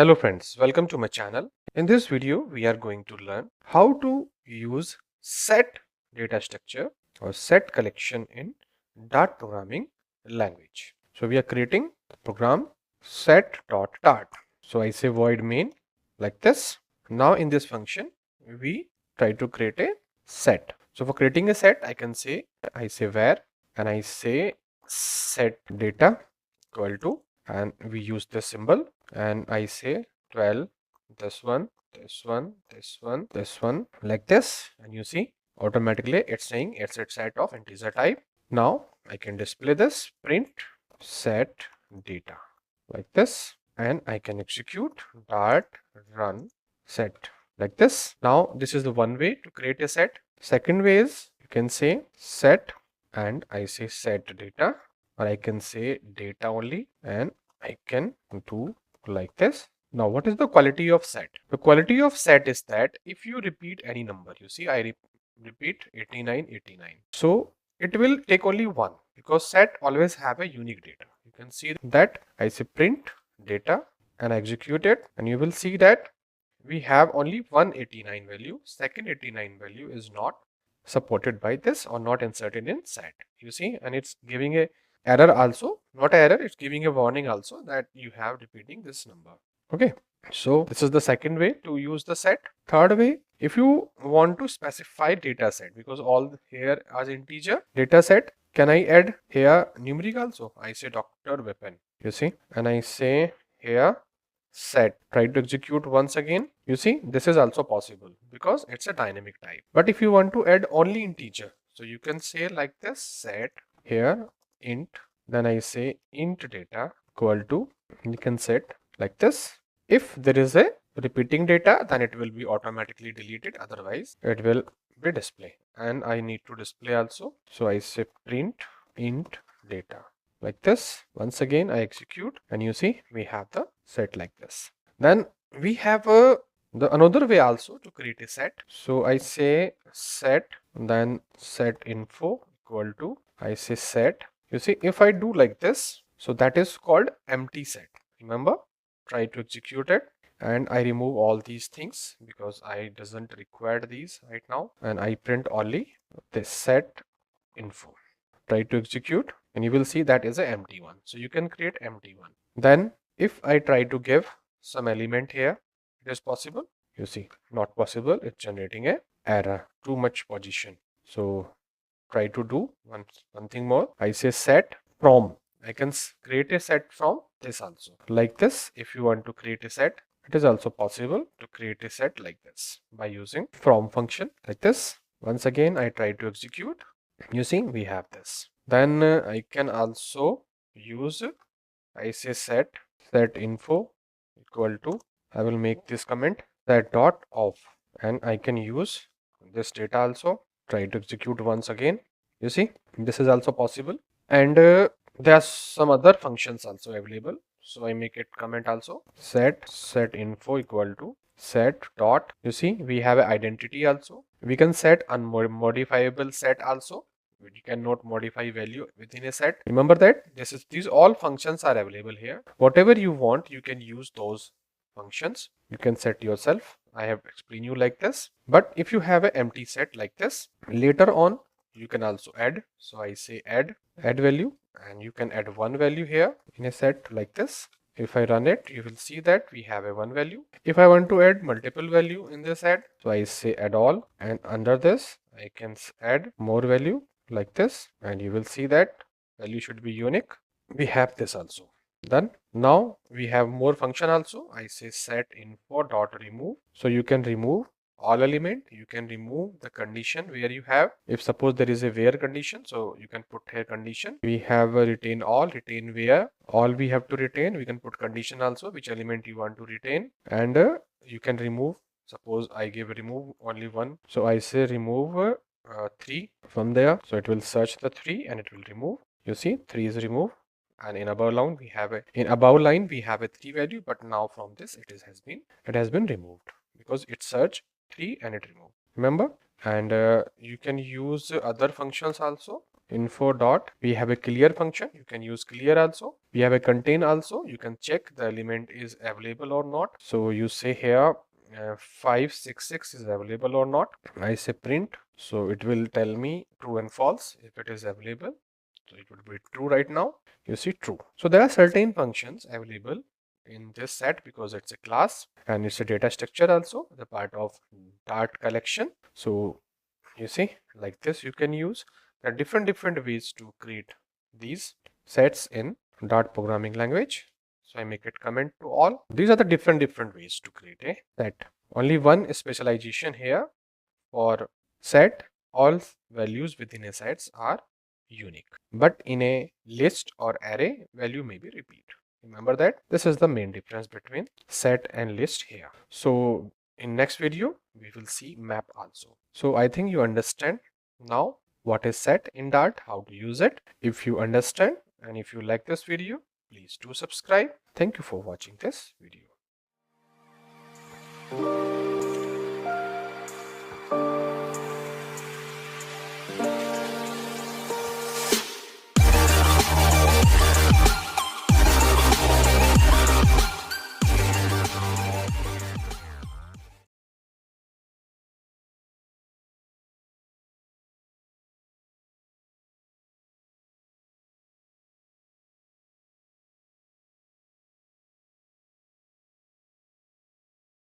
Hello friends, welcome to my channel. In this video, we are going to learn how to use set data structure or set collection in Dart programming language. So we are creating program set.dart. So I say void main like this. Now in this function, we try to create a set. So for creating a set, I say var and I say set data equal to, and we use this symbol, and I say 12, this one, this one, this one, this one, like this, and you see automatically it's saying it's a set of integer type. Now I can display this print set data like this, and I can execute dart run set like this. Now this is the one way to create a set. Second way is you can say set and I say set data, or I can say data only, and I can do like this. Now what is the quality of set? The quality of set is that if you repeat any number, you see I repeat 89, 89. So it will take only one, because set always have a unique data. You can see that I say print data and I execute it, and you will see that we have only one 89 value. Second 89 value is not supported by this or not inserted in set. You see, and it's giving a error also, not error, it's giving a warning also that you have repeating this number. Okay, so this is the second way to use the set. Third way, if you want to specify data set, because all here as integer data set, can I add here numeric also? I say Dr. Vipin, you see, and I say here set. Try to execute once again. You see, this is also possible because it's a dynamic type. But if you want to add only integer, so you can say like this, set here int, then I say int data equal to, you can set like this. If there is a repeating data, then it will be automatically deleted, otherwise it will be display, and I need to display also. So I say print int data like this. Once again I execute, and you see we have the set like this. Then we have another way also to create a set. So I say set, then set info equal to, I say set. You see, if I do like this, so that is called empty set. Remember, try to execute it, and I remove all these things because I doesn't require these right now, and I print only this set info. Try to execute, and you will see that is an empty one. So you can create empty one. Then if I try to give some element here, it is possible. You see, not possible. It's generating a error, too much position. So try to do one thing more. I say set from. I can create a set from this also, like this. If you want to create a set, it is also possible to create a set like this by using from function like this. Once again I try to execute. You see we have this. Then I can also use, I say set info equal to, I will make this comment, set dot off, and I can use this data also. Try to execute once again. You see, this is also possible, and there are some other functions also available. So I make it comment also, set info equal to set dot. You see we have an identity also. We can set unmodifiable set also. You cannot modify value within a set. Remember that these all functions are available here. Whatever you want, you can use those functions. You can set yourself. I have explained you like this. But if you have an empty set like this, later on you can also add. So I say add value, and you can add one value here in a set like this. If I run it, you will see that we have a one value. If I want to add multiple value in this add, so I say add all, and under this I can add more value like this, and you will see that value should be unique. We have this also. Then now we have more function also. I say set info dot remove. So you can remove all element. You can remove the condition where you have, if suppose there is a where condition, so you can put here condition. We have a retain all, retain where, all we have to retain. We can put condition also, which element you want to retain, and you can remove. Suppose I give remove only one, so I say remove 3 from there. So it will search the 3 and it will remove. You see 3 is removed, and in above line we have a 3 value, but now from this it has been removed because it searched 3 and it removed. Remember, and you can use other functions also. info dot, we have a clear function, you can use clear also. We have a contain also, you can check the element is available or not. So you say here 566 is available or not. I say print, so it will tell me true and false if it is available. So it would be true right now. You see true. So there are certain functions available in this set because it's a class and it's a data structure also, the part of Dart collection. So you see, like this you can use. There are different ways to create these sets in Dart programming language. So I make it comment to all. These are the different ways to create a set. Only one specialization here for set, all values within a sets are unique. But in a list or array, value may be repeat. Remember that this is the main difference between set and list here. So in next video, we will see map also. So I think you understand now what is set in Dart, how to use it. If you understand and if you like this video, please do subscribe. Thank you for watching this video.